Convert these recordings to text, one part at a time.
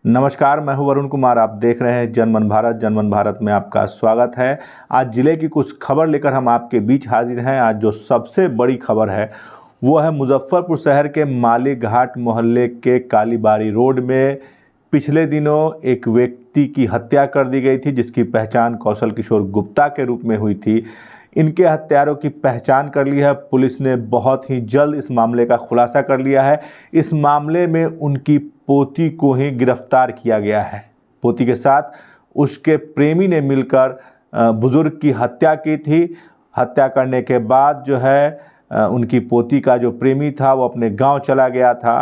नमस्कार, मैं हूं वरुण कुमार। आप देख रहे हैं जनमन भारत। जनमन भारत में आपका स्वागत है। आज ज़िले की कुछ खबर लेकर हम आपके बीच हाजिर हैं। आज जो सबसे बड़ी खबर है वो है मुजफ्फरपुर शहर के माली घाट मोहल्ले के कालीबाड़ी रोड में पिछले दिनों एक व्यक्ति की हत्या कर दी गई थी, जिसकी पहचान कौशल किशोर गुप्ता के रूप में हुई थी। इनके हत्यारों की पहचान कर ली है पुलिस ने। बहुत ही जल्द इस मामले का खुलासा कर लिया है। इस मामले में उनकी पोती को ही गिरफ्तार किया गया है। पोती के साथ उसके प्रेमी ने मिलकर बुजुर्ग की हत्या की थी। हत्या करने के बाद जो है उनकी पोती का जो प्रेमी था वो अपने गांव चला गया था।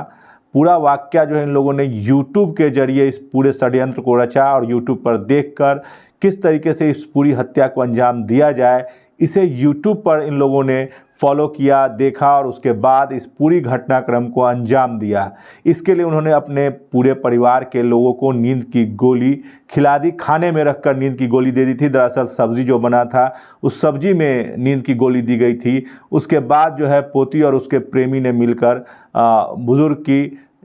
पूरा वाकया जो है इन लोगों ने यूट्यूब के जरिए इस पूरे षड्यंत्र को रचा और यूट्यूब पर देखकर किस तरीके से इस पूरी हत्या को अंजाम दिया जाए, इसे यूट्यूब पर इन लोगों ने फॉलो किया, देखा और उसके बाद इस पूरी घटनाक्रम को अंजाम दिया। इसके लिए उन्होंने अपने पूरे परिवार के लोगों को नींद की गोली खिला दी। खाने में रखकर नींद की गोली दे दी थी। दरअसल सब्ज़ी जो बना था उस सब्ज़ी में नींद की गोली दी गई थी। उसके बाद जो है पोती और उसके प्रेमी ने मिलकर बुज़ुर्ग की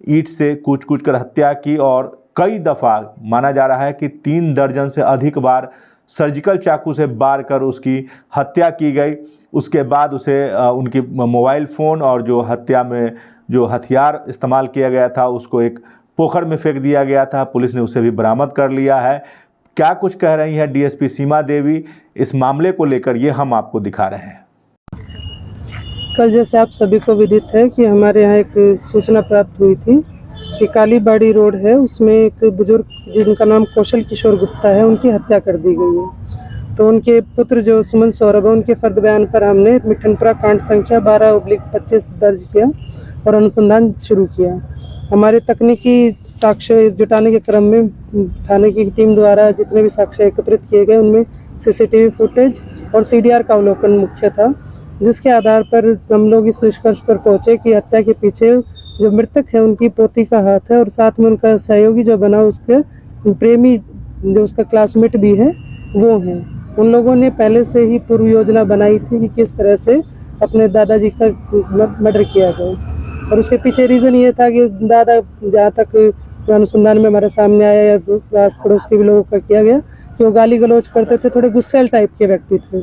ईंट से कूच कर हत्या की और कई दफ़ा माना जा रहा है कि 3 दर्जन से अधिक बार सर्जिकल चाकू से वार कर उसकी हत्या की गई। उसके बाद उसे उनकी मोबाइल फ़ोन और जो हत्या में जो हथियार इस्तेमाल किया गया था उसको एक पोखर में फेंक दिया गया था। पुलिस ने उसे भी बरामद कर लिया है। क्या कुछ कह रही है डीएसपी सीमा देवी इस मामले को लेकर, ये हम आपको दिखा रहे हैं। कल जैसे आप सभी को विदित है कि हमारे यहाँ एक सूचना प्राप्त हुई थी कि कालीबाड़ी रोड है, उसमें एक बुजुर्ग जिनका नाम कौशल किशोर गुप्ता है, उनकी हत्या कर दी गई है। तो उनके पुत्र जो सुमन सौरभ है, उनके फर्द बयान पर हमने मिठनपुरा कांड संख्या 12/25 दर्ज किया और अनुसंधान शुरू किया। हमारे तकनीकी साक्ष्य जुटाने के क्रम में थाने की टीम द्वारा जितने भी साक्ष्य एकत्रित किए गए उनमें सीसीटीवी फुटेज और सीडीआर का अवलोकन मुख्य था, जिसके आधार पर हम लोग इस निष्कर्ष पर पहुँचे कि हत्या के पीछे जो मृतक है उनकी पोती का हाथ है और साथ में उनका सहयोगी जो बना उसके प्रेमी जो उसका क्लासमेट भी है वो है। उन लोगों ने पहले से ही पूर्व योजना बनाई थी कि किस तरह से अपने दादाजी का मर्डर किया जाए और उसके पीछे रीज़न ये था कि दादा, जहाँ तक अनुसंधान में हमारे सामने आया या आस पड़ोस के भी लोगों का किया गया कि वो गाली गलौज करते थे, थोड़े गुस्सैल टाइप के व्यक्ति थे।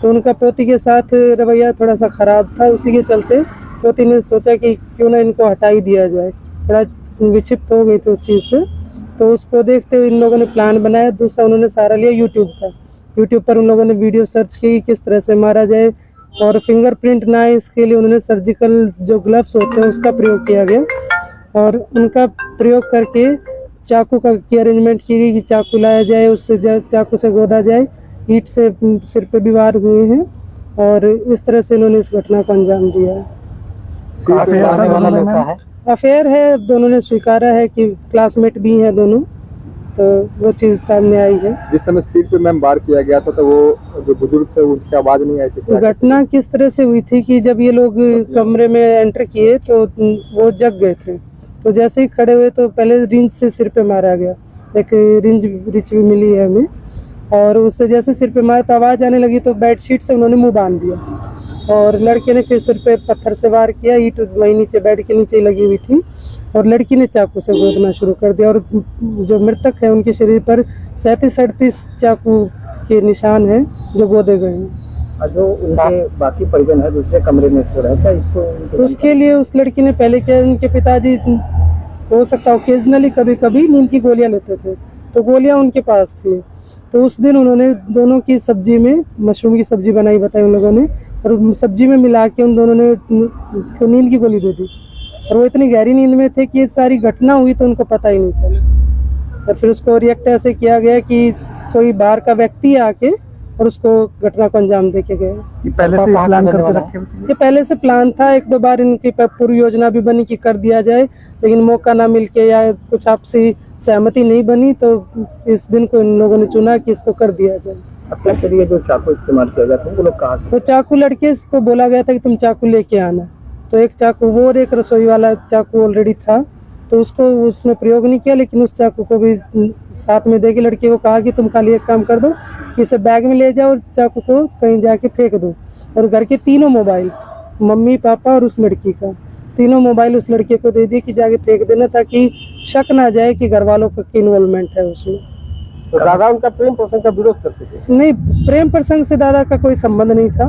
तो उनका पोती के साथ रवैया थोड़ा सा ख़राब था। उसी के चलते पोती ने सोचा कि क्यों ना इनको हटा ही दिया जाए। थोड़ा विक्षिप्त हो गई थी उस चीज़ से, तो उसको देखते हुए इन लोगों ने प्लान बनाया। दूसरा उन्होंने सहारा लिया यूट्यूब का। यूट्यूब पर उन लोगों ने वीडियो सर्च की किस तरह से मारा जाए और फिंगरप्रिंट ना आए इसके लिए उन्होंने सर्जिकल जो ग्लव्स होते हैं उसका प्रयोग किया गया और उनका प्रयोग करके चाकू की अरेंजमेंट की गई कि चाकू लाया जाए, उससे चाकू से गोदा जाए। ईंट से सिर पे भी वार हुए हैं और इस तरह से इन्होंने इस घटना को अंजाम दिया है। अफेयर है, दोनों ने स्वीकारा है कि क्लासमेट भी हैं दोनों, तो वो चीज़ सामने आई है। जिस समय सिर पे मैम वार किया गया था तो वो जो बुजुर्ग थे उनकी आवाज़ नहीं आई थी। घटना किस तरह से हुई थी कि जब ये लोग कमरे में एंटर किए तो वो जग गए थे। तो जैसे ही खड़े हुए तो पहले रिंच से सिर पे मारा गया, एक रिंच भी मिली है हमें, और उससे जैसे सिर पे मारा तो आवाज़ आने लगी तो बेडशीट से उन्होंने मुंह बांध दिया और लड़के ने फिर सिर पे पत्थर से वार किया। ईंट वहीं नीचे बेड के नीचे लगी हुई थी और लड़की ने चाकू से गोदना शुरू कर दिया और जो मृतक है उनके शरीर पर 37-38 चाकू के निशान हैं जो गोदे गए हैं। जो उनके बाकी परिजन है दूसरे कमरे में सो रहे थे, इसको उसके लिए उस लड़की ने पहले क्या, उनके पिताजी हो सकता ओकेजनली कभी कभी नींद की गोलियाँ लेते थे तो गोलियाँ उनके पास थी। तो उस दिन उन्होंने दोनों की सब्जी में मशरूम की सब्जी बनाई बताई उन लोगों ने और सब्जी में मिला के उन दोनों ने नींद की गोली दे दी और वो इतनी गहरी नींद में थे कि ये सारी घटना हुई तो उनको पता ही नहीं चला। और फिर उसको रिएक्ट ऐसे किया गया कि कोई बाहर का व्यक्ति आके और उसको घटना को अंजाम दे के गया। ये पहले से प्लान करके रखे थे? ये पहले से प्लान था। 1-2 बार इनकी पूर्व योजना भी बनी कि कर दिया जाए, लेकिन मौका ना मिलके या कुछ आपसी सहमति नहीं बनी तो इस दिन को इन लोगों ने चुना कि इसको कर दिया जाए। हत्या के लिए जो चाकू इस्तेमाल किया गया था वो लोग कहाँ से? वो चाकू लड़के को बोला गया था कि तुम चाकू लेके आना, तो एक चाकू वो और एक रसोई वाला चाकू ऑलरेडी था तो उसको उसने प्रयोग नहीं किया, लेकिन उस चाकू को भी साथ में दे के लड़के को कहा कि तुम खाली एक काम कर दो कि इसे बैग में ले जाओ और चाकू को कहीं जाके फेंक दो। और घर के 3 मोबाइल, मम्मी पापा और उस लड़की का, तीनों मोबाइल उस लड़के को दे दिए कि जाके फेंक देना ताकि शक ना जाए कि घर वालों का इन्वॉल्वमेंट है उसमें। तो दादा उनका प्रेम प्रसंग का विरोध करते थे? नहीं, प्रेम प्रसंग से दादा का कोई संबंध नहीं था।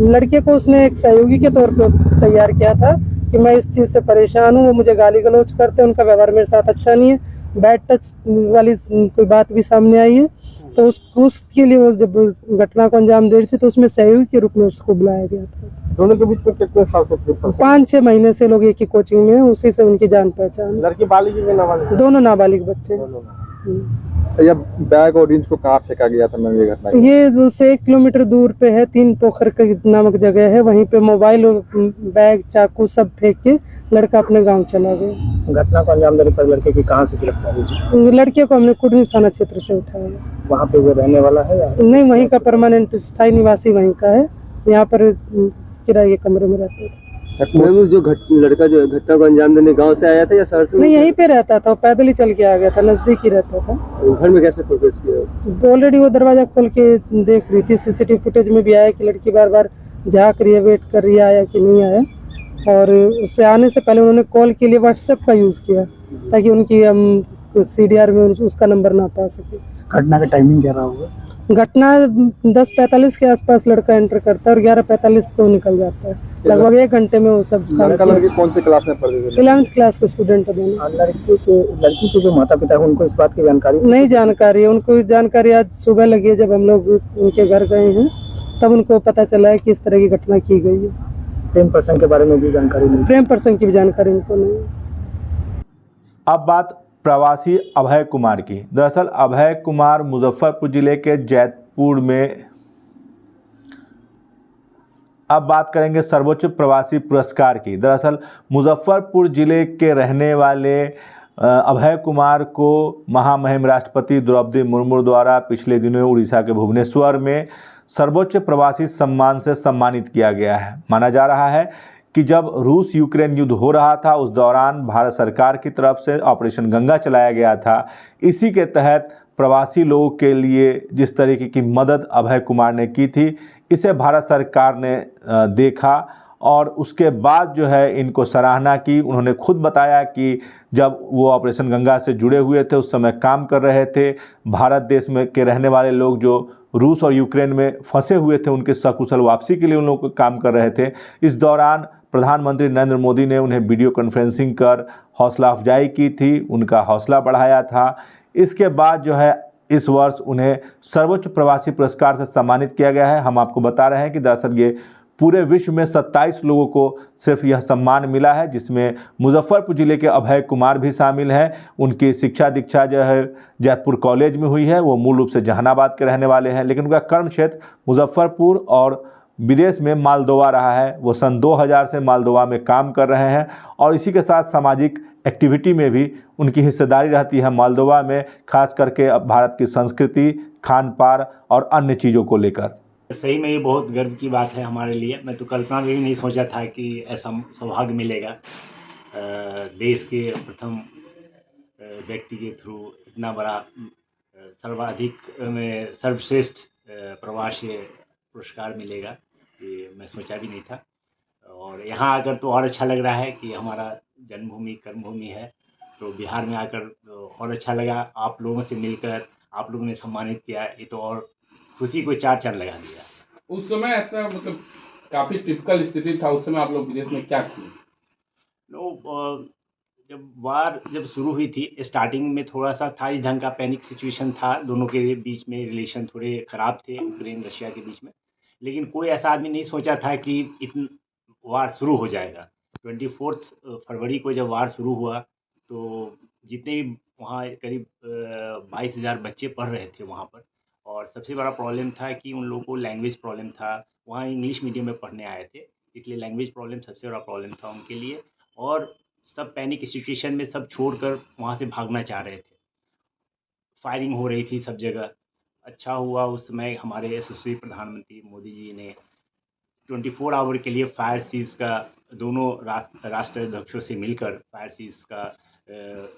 लड़के को उसने एक सहयोगी के तौर पर तैयार किया था कि मैं इस चीज़ से परेशान हूँ, वो मुझे गाली गलौज करते हैं, उनका व्यवहार मेरे साथ अच्छा नहीं है, बैड टच वाली कोई बात भी सामने आई है। तो उसके लिए वो जब घटना को अंजाम दे रही थी तो उसमें सहयोगी के रूप में उसको बुलाया गया था। दोनों के बीच में कितने साल से प्रेम प्रसंग? 5-6 महीने से लोग एक ही कोचिंग में हैं, उसी से उनकी जान पहचान। लड़की बालिग या नाबालिग? दोनों नाबालिग बच्चे हैं। ये बैग और रिंच को कहाँ फेंका गया था मैम, ये घटना? ये उससे 1 किलोमीटर दूर पे है, 3 पोखर नामक जगह है, वहीं पे मोबाइल और बैग चाकू सब फेंक के लड़का अपने गांव चला गया। घटना को अंजाम देने पर लड़के की कहाँ से गिरफ्तारी हुई? लड़के को हमने कुडनी थाना क्षेत्र से उठाया। वहाँ पे वो रहने वाला है या नहीं, वहीं का परमानेंट स्थायी निवासी वहीं का है, यहाँ पर किराए के कमरे में रहते थे। मैम जो लड़का जो घटना को अंजाम देने गांव से आया था या शहर से? नहीं, यहीं पे रहता था, पैदल ही चल के आ गया था, नजदीक ही रहता था। घर में कैसे प्रवेश किया? ऑलरेडी वो दरवाजा खोल के देख रही थी, सीसीटीवी फुटेज में भी आया कि लड़की बार बार झाँक रही है, वेट कर रही है आया कि नहीं आया। और उससे आने से पहले उन्होंने कॉल के लिए व्हाट्सएप का यूज़ किया ताकि उनकी हम CDR में उसका नंबर ना पा सके। घटना का टाइमिंग क्या रहा होगा? घटना 10:45 के आसपास लड़का एंटर करता है और 11:45 को निकल जाता है। लगभग 1 घंटे में वो सब। लड़की कौन से क्लास में पढ़ते थे? 11th क्लास के स्टूडेंट है दोनों। लड़की के जो माता पिता है उनको इस बात की जानकारी नहीं जानकारी है उनको। जानकारी आज सुबह लगी है, जब हम लोग उनके घर गए हैं तब उनको पता चला है कि इस तरह की घटना की गई है। प्रेम प्रसंग के बारे में भी जानकारी नहीं? प्रेम प्रसंग की भी जानकारी उनको नहीं। अब बात प्रवासी अभय कुमार की। दरअसल अभय कुमार मुजफ्फरपुर जिले के जैतपुर में। अब बात करेंगे सर्वोच्च प्रवासी पुरस्कार की। दरअसल मुजफ्फरपुर जिले के रहने वाले अभय कुमार को महामहिम राष्ट्रपति द्रौपदी मुर्मू द्वारा पिछले दिनों उड़ीसा के भुवनेश्वर में सर्वोच्च प्रवासी सम्मान से सम्मानित किया गया है। माना जा रहा है कि जब रूस यूक्रेन युद्ध हो रहा था उस दौरान भारत सरकार की तरफ से ऑपरेशन गंगा चलाया गया था। इसी के तहत प्रवासी लोगों के लिए जिस तरीके की मदद अभय कुमार ने की थी, इसे भारत सरकार ने देखा और उसके बाद जो है इनको सराहना की। उन्होंने खुद बताया कि जब वो ऑपरेशन गंगा से जुड़े हुए थे उस समय काम कर रहे थे। भारत देश में के रहने वाले लोग जो रूस और यूक्रेन में फंसे हुए थे उनके सकुशल वापसी के लिए उन लोग को काम कर रहे थे। इस दौरान प्रधानमंत्री नरेंद्र मोदी ने उन्हें वीडियो कॉन्फ्रेंसिंग कर हौसला अफजाई की थी, उनका हौसला बढ़ाया था। इसके बाद जो है इस वर्ष उन्हें सर्वोच्च प्रवासी पुरस्कार से सम्मानित किया गया है। हम आपको बता रहे हैं कि दरअसल ये पूरे विश्व में 27 लोगों को सिर्फ यह सम्मान मिला है, जिसमें मुजफ्फरपुर जिले के अभय कुमार भी शामिल हैं। उनकी शिक्षा दीक्षा जो है जैतपुर कॉलेज में हुई है। वो मूल रूप से जहानाबाद के रहने वाले हैं, लेकिन उनका कर्म क्षेत्र मुजफ्फरपुर और विदेश में मालदोवा रहा है। वो सन 2000 से मालदोवा में काम कर रहे हैं और इसी के साथ सामाजिक एक्टिविटी में भी उनकी हिस्सेदारी रहती है मालदोवा में, खास करके भारत की संस्कृति, खान पान और अन्य चीज़ों को लेकर। सही में ये बहुत गर्व की बात है हमारे लिए। मैं तो कल्पना में भी नहीं सोचा था कि ऐसा सौभाग्य मिलेगा। देश के प्रथम व्यक्ति के थ्रू इतना बड़ा सर्वाधिक में सर्वश्रेष्ठ प्रवासी पुरस्कार मिलेगा, ये मैं सोचा भी नहीं था। और यहाँ आकर तो और अच्छा लग रहा है कि हमारा जन्मभूमि कर्मभूमि है, तो बिहार में आकर और अच्छा लगा। आप लोगों से मिलकर आप लोगों ने सम्मानित किया, ये तो और खुशी को 4 चांद लगा दिया। उस समय ऐसा मतलब काफी टिपिकल स्थिति था, उस समय आप लोग विदेश में क्या किए? जब शुरू हुई थी स्टार्टिंग में थोड़ा सा था, इस ढंग का पैनिक सिचुएशन था। दोनों के बीच में रिलेशन थोड़े ख़राब थे, यूक्रेन रशिया के बीच में। लेकिन कोई ऐसा आदमी नहीं सोचा था कि इतना वार शुरू हो जाएगा। 24 फरवरी को जब वार शुरू हुआ तो जितने भी वहाँ करीब 22,000 बच्चे पढ़ रहे थे वहाँ पर, और सबसे बड़ा प्रॉब्लम था कि उन लोगों को लैंग्वेज प्रॉब्लम था। वहाँ इंग्लिश मीडियम में पढ़ने आए थे, इसलिए लैंग्वेज प्रॉब्लम सबसे बड़ा प्रॉब्लम था उनके लिए। और सब पैनिक सिचुएशन में सब छोड़कर वहाँ से भागना चाह रहे थे। फायरिंग हो रही थी सब जगह। अच्छा हुआ उस समय हमारे यशस्वी प्रधानमंत्री मोदी जी ने 24 आवर के लिए फायर सीज का दोनों राष्ट्राध्यक्षों से मिलकर फायर सीज का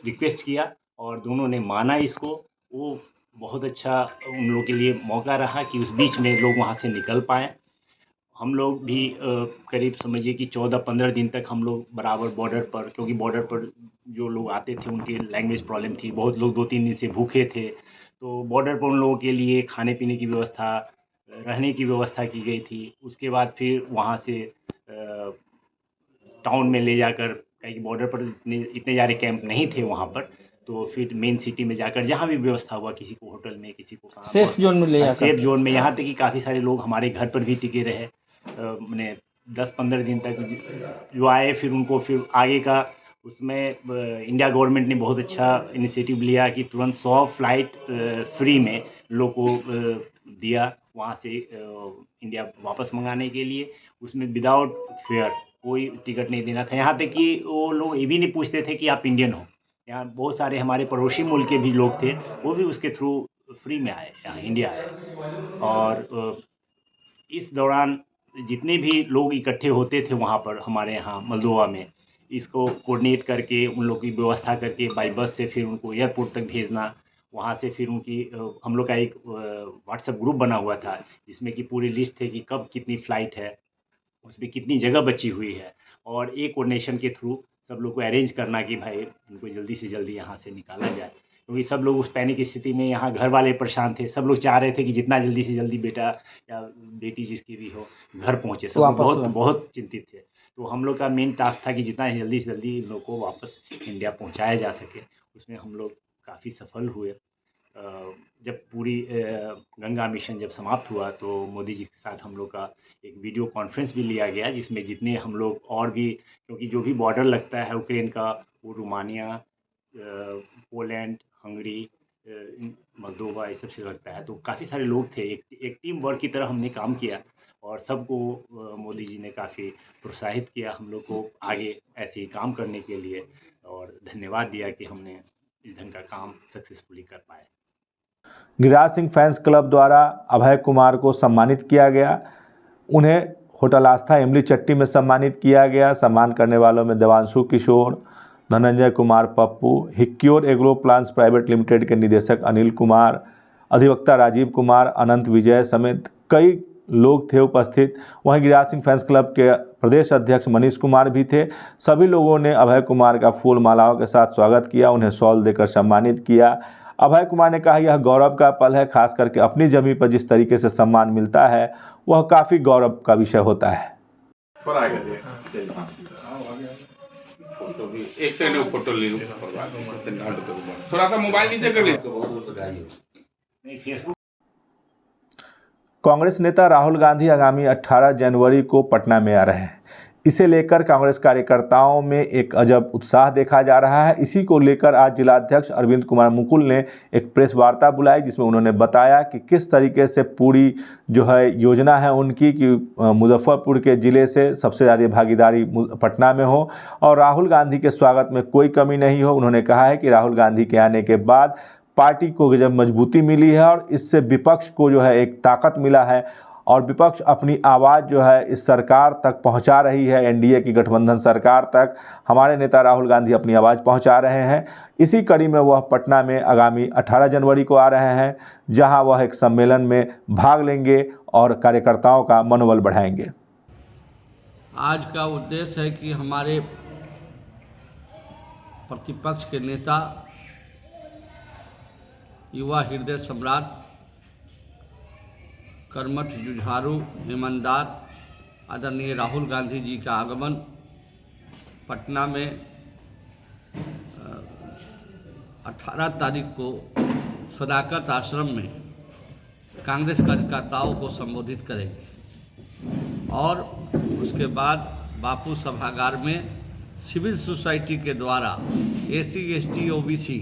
रिक्वेस्ट किया और दोनों ने माना इसको। वो बहुत अच्छा उन लोगों के लिए मौका रहा कि उस बीच में लोग वहाँ से निकल पाएँ। हम लोग भी करीब समझिए कि 14-15 दिन तक हम लोग बराबर बॉर्डर पर, क्योंकि बॉर्डर पर जो लोग आते थे उनकी लैंग्वेज प्रॉब्लम थी, बहुत लोग 2-3 दिन से भूखे थे, तो बॉर्डर पर उन लोगों के लिए खाने पीने की व्यवस्था, रहने की व्यवस्था की गई थी। उसके बाद फिर वहाँ से टाउन में ले जाकर, कहीं बॉर्डर पर इतने सारे कैंप नहीं थे वहाँ पर, तो फिर मेन सिटी में जाकर जहाँ भी व्यवस्था हुआ, किसी को होटल में, किसी को कहाँ सेफ जोन में ले जाकर, सेफ जोन में, यहाँ तक कि काफ़ी सारे लोग हमारे घर पर भी टिके रहे। मैंने 10-15 दिन तक जो आए, फिर उनको फिर आगे का उसमें इंडिया गवर्नमेंट ने बहुत अच्छा इनिशिएटिव लिया कि तुरंत 100 फ्लाइट फ्री में लोग को दिया वहाँ से इंडिया वापस मंगाने के लिए। उसमें विदाउट फेयर कोई टिकट नहीं देना था। यहाँ तक कि वो लोग ये भी नहीं पूछते थे कि आप इंडियन हो। यहाँ बहुत सारे हमारे पड़ोसी मुल्क के भी लोग थे, वो भी उसके थ्रू फ्री में आए, यहाँ इंडिया आए। और इस दौरान जितने भी लोग इकट्ठे होते थे वहाँ पर हमारे यहाँ मोल्दोवा में, इसको कोऑर्डिनेट करके उन लोग की व्यवस्था करके बाई बस से फिर उनको एयरपोर्ट तक भेजना, वहाँ से फिर उनकी हम लोग का एक व्हाट्सएप ग्रुप बना हुआ था जिसमें कि पूरी लिस्ट थे कि कब कितनी फ़्लाइट है, उसमें कितनी जगह बची हुई है, और एक कोऑर्डिनेशन के थ्रू सब लोग को अरेंज करना कि भाई उनको जल्दी से जल्दी यहाँ से निकाला जाए, क्योंकि सब लोग उस पैनिक स्थिति में, यहाँ घर वाले परेशान थे, सब लोग चाह रहे थे कि जितना जल्दी से जल्दी बेटा या बेटी जिसकी भी हो घर पहुँचे, सब लोग बहुत बहुत चिंतित थे। तो हम लोग का मेन टास्क था कि जितना जल्दी से जल्दी इन लोग को वापस इंडिया पहुँचाया जा सके। उसमें हम लोग काफ़ी सफल हुए। जब पूरी गंगा मिशन जब समाप्त हुआ तो मोदी जी के साथ हम लोग का एक वीडियो कॉन्फ्रेंस भी लिया गया, जिसमें जितने हम लोग और भी, क्योंकि जो भी बॉर्डर लगता है यूक्रेन का, वो रोमानिया, पोलैंड, हंगरी, मोल्दोवा, ये सब से लगता है, तो काफ़ी सारे लोग थे। एक टीम वर्क की तरह हमने काम किया और सबको मोदी जी ने काफ़ी प्रोत्साहित किया हम लोग को आगे ऐसे ही काम करने के लिए, और धन्यवाद दिया कि हमने इस ढंग का काम सक्सेसफुली कर पाए। गिरिराज सिंह फैंस क्लब द्वारा अभय कुमार को सम्मानित किया गया। उन्हें होटल आस्था इमली चट्टी में सम्मानित किया गया। सम्मान करने वालों में Devanshu Kishore, Dhananjay Kumar Pappu, Hicure agro plants private limited के निदेशक अनिल कुमार, अधिवक्ता राजीव कुमार, अनंत विजय समेत कई लोग थे उपस्थित। वहीं गिरिराज सिंह फैंस क्लब के प्रदेश अध्यक्ष मनीष कुमार भी थे। सभी लोगों ने अभय कुमार का फूल मालाओं के साथ स्वागत किया, उन्हें शॉल देकर सम्मानित किया। अभय कुमार ने कहा यह गौरव का पल है, खास करके अपनी जमीन पर जिस तरीके से सम्मान मिलता है वह काफ़ी गौरव का विषय होता है। फोटो भी एक सेकंड फोटो ले लूं, थोड़ा सा मोबाइल नीचे कर ले। कांग्रेस नेता राहुल गांधी आगामी 18 जनवरी को पटना में आ रहे हैं। इसे लेकर कांग्रेस कार्यकर्ताओं में एक अजब उत्साह देखा जा रहा है। इसी को लेकर आज जिलाध्यक्ष अरविंद कुमार मुकुल ने एक प्रेस वार्ता बुलाई, जिसमें उन्होंने बताया कि किस तरीके से पूरी जो है योजना है उनकी कि मुजफ्फरपुर के ज़िले से सबसे ज़्यादा भागीदारी पटना में हो और राहुल गांधी के स्वागत में कोई कमी नहीं हो। उन्होंने कहा है कि राहुल गांधी के आने के बाद पार्टी को जब मजबूती मिली है और इससे विपक्ष को जो है एक ताकत मिला है और विपक्ष अपनी आवाज़ जो है इस सरकार तक पहुंचा रही है, एनडीए की गठबंधन सरकार तक हमारे नेता राहुल गांधी अपनी आवाज़ पहुंचा रहे हैं। इसी कड़ी में वह पटना में आगामी 18 जनवरी को आ रहे हैं, जहां वह एक सम्मेलन में भाग लेंगे और कार्यकर्ताओं का मनोबल बढ़ाएंगे। आज का उद्देश्य है कि हमारे प्रतिपक्ष के नेता, युवा हृदय सम्राट, कर्मठ, जुझारू, ईमानदार आदरणीय राहुल गांधी जी का आगमन पटना में 18 तारीख को सदाकत आश्रम में कांग्रेस कार्यकर्ताओं को संबोधित करेंगे और उसके बाद बापू सभागार में सिविल सोसाइटी के द्वारा SC ST OBC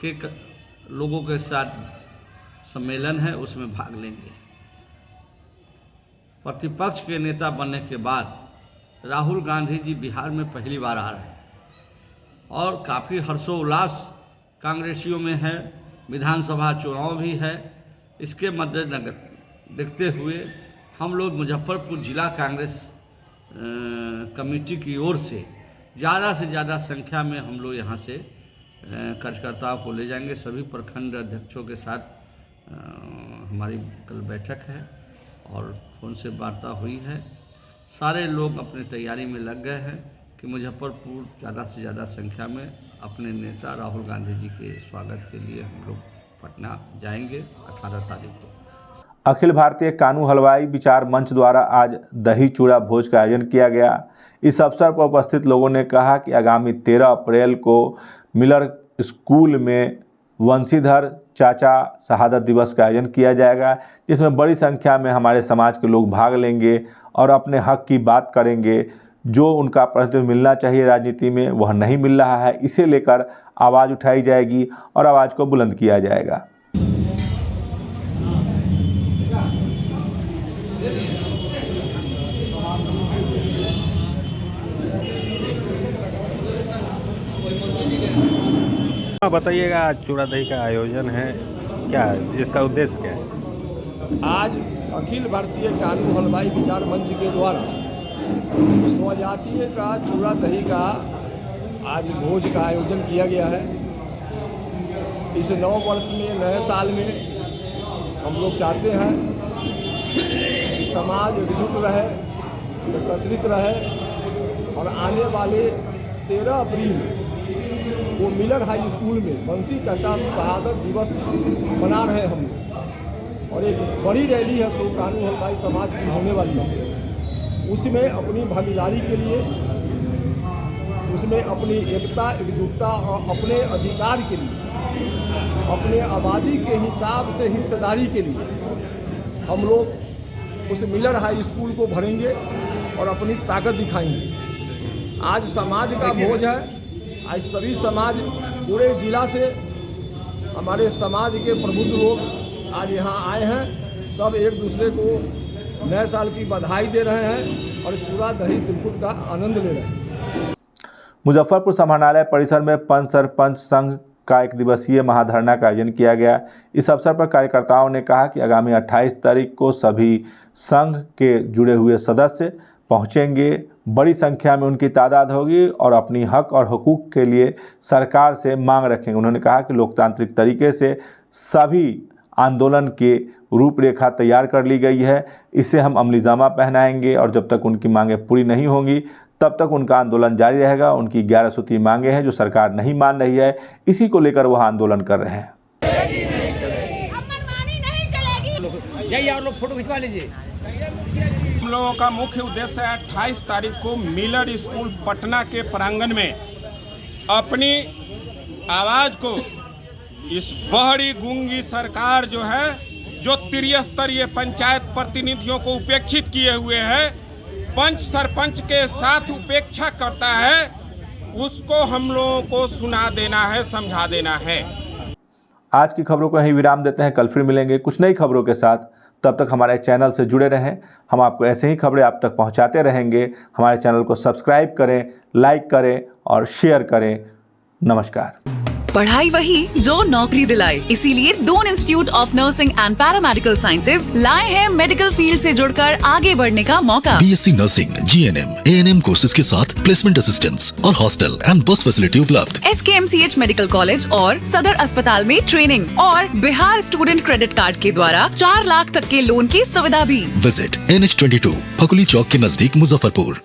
के लोगों के साथ सम्मेलन है, उसमें भाग लेंगे। प्रतिपक्ष के नेता बनने के बाद राहुल गांधी जी बिहार में पहली बार आ रहे हैं और काफ़ी हर्षोल्लास कांग्रेसियों में है। विधानसभा चुनाव भी है, इसके मद्देनजर देखते हुए हम लोग मुजफ्फरपुर जिला कांग्रेस कमेटी की ओर से ज़्यादा संख्या में हम लोग यहाँ से कार्यकर्ताओं को ले जाएंगे। सभी प्रखंड अध्यक्षों के साथ हमारी कल बैठक है और फ़ोन से वार्ता हुई है। सारे लोग अपने तैयारी में लग गए हैं कि मुजफ्फरपुर ज़्यादा से ज़्यादा संख्या में अपने नेता राहुल गांधी जी के स्वागत के लिए हम लोग पटना जाएंगे 18 तारीख को। अखिल भारतीय कानू हलवाई विचार मंच द्वारा आज दही चूड़ा भोज का आयोजन किया गया। इस अवसर पर उपस्थित लोगों ने कहा कि आगामी 13 अप्रैल को मिलर स्कूल में वंशीधर चाचा शहादत दिवस का आयोजन किया जाएगा, जिसमें बड़ी संख्या में हमारे समाज के लोग भाग लेंगे और अपने हक की बात करेंगे। जो उनका प्रतिनिधित्व मिलना चाहिए राजनीति में वह नहीं मिल रहा है, इसे लेकर आवाज़ उठाई जाएगी और आवाज़ को बुलंद किया जाएगा। बताइएगा, आज चूड़ा दही का आयोजन है, क्या है इसका उद्देश्य, क्या है? आज अखिल भारतीय कानू हलवाई विचार मंच के द्वारा स्वजातीय का चूड़ा दही का आज भोज का आयोजन किया गया है। इस नव वर्ष में, नए साल में हम लोग चाहते हैं कि समाज एकजुट रहे, एकत्रित रहे और आने वाले 13 अप्रैल वो मिलर हाई स्कूल में वंशी चाचा शहादत दिवस मना रहे हम लोग, और एक बड़ी रैली है सो कानू हलवाई समाज की होने वाली है। उसमें अपनी भागीदारी के लिए, उसमें अपनी एकता, एकजुटता और अपने अधिकार के लिए, अपने आबादी के हिसाब से हिस्सेदारी के लिए हम लोग उस मिलर हाई स्कूल को भरेंगे और अपनी ताकत दिखाएंगे। आज समाज का भोज है। आज सभी समाज, पूरे जिला से हमारे समाज के प्रबुद्ध लोग आज यहाँ आए हैं। सब एक दूसरे को नए साल की बधाई दे रहे हैं और चूड़ा दही तिलकुट का आनंद ले रहे हैं। मुजफ्फरपुर समाहरणालय परिसर में पंच सरपंच संघ का 1 दिवसीय महाधरना का आयोजन किया गया। इस अवसर पर कार्यकर्ताओं ने कहा कि आगामी 28 तारीख को सभी संघ के जुड़े हुए सदस्य पहुंचेंगे। बड़ी संख्या में उनकी तादाद होगी और अपनी हक और हुकूक के लिए सरकार से मांग रखेंगे। उन्होंने कहा कि लोकतांत्रिक तरीके से सभी आंदोलन के रूपरेखा तैयार कर ली गई है, इसे हम अमलीजामा पहनाएंगे और जब तक उनकी मांगें पूरी नहीं होंगी तब तक उनका आंदोलन जारी रहेगा। उनकी 11 सूत्री मांगें हैं जो सरकार नहीं मान रही है, इसी को लेकर वह आंदोलन कर रहे हैं। लोग फोटो खिंचवा लीजिए। हम लोगों का मुख्य उद्देश्य है 28 तारीख को मिलर स्कूल पटना के प्रांगण में अपनी आवाज़ को इस बहरी गूंगी सरकार जो है, जो त्रिस्तरीय पंचायत प्रतिनिधियों को उपेक्षित किए हुए है, पंच सरपंच के साथ उपेक्षा करता है, उसको हम लोगों को सुना देना है, समझा देना है। आज की खबरों को यहीं विराम देते हैं। कल फिर मिलेंगे कुछ नई खबरों के साथ। तब तक हमारे चैनल से जुड़े रहें। हम आपको ऐसे ही खबरें आप तक पहुंचाते रहेंगे। हमारे चैनल को सब्सक्राइब करें, लाइक करें और शेयर करें। नमस्कार। पढ़ाई वही जो नौकरी दिलाए, इसीलिए Doon institute of nursing and paramedical sciences लाए हैं मेडिकल फील्ड से जुड़कर आगे बढ़ने का मौका। BSc nursing, GNM, ANM courses के साथ प्लेसमेंट असिस्टेंस और हॉस्टल एंड बस फैसिलिटी उपलब्ध। SKMCH मेडिकल कॉलेज और सदर अस्पताल में ट्रेनिंग और बिहार स्टूडेंट क्रेडिट कार्ड के द्वारा 4 लाख तक के लोन की सुविधा भी। विजिट NH22 फकुली चौक के नजदीक मुजफ्फरपुर।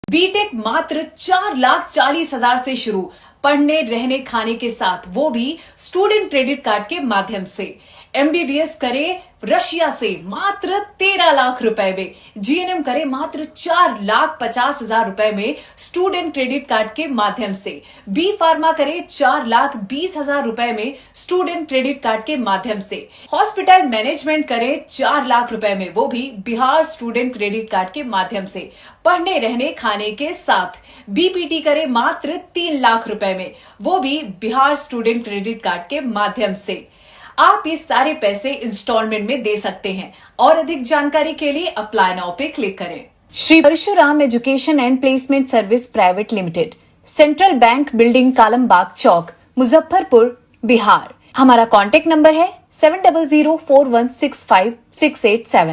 बीटेक मात्र 4,40,000 से शुरू, पढ़ने रहने खाने के साथ, वो भी स्टूडेंट क्रेडिट कार्ड के माध्यम से। MBBS करे रशिया से मात्र 13 लाख रुपए में, GNM करे मात्र 4,50,000 रुपए में स्टूडेंट क्रेडिट कार्ड के माध्यम से, B फार्मा करे 4,20,000 रुपए में स्टूडेंट क्रेडिट कार्ड के माध्यम से, हॉस्पिटल मैनेजमेंट करे 4 लाख रुपए में, वो भी बिहार स्टूडेंट क्रेडिट कार्ड के माध्यम से। पढ़ने रहने खाने के साथ BPT करे मात्र 3 लाख रुपए में, वो भी बिहार स्टूडेंट क्रेडिट कार्ड के माध्यम से। आप ये सारे पैसे इंस्टॉलमेंट में दे सकते हैं और अधिक जानकारी के लिए अप्लाई नाउ पे क्लिक करें। Shri Parshuram education and placement service private limited, central bank building, Kalambag Chowk, Muzaffarpur, Bihar. हमारा कॉन्टेक्ट नंबर है 7004165687।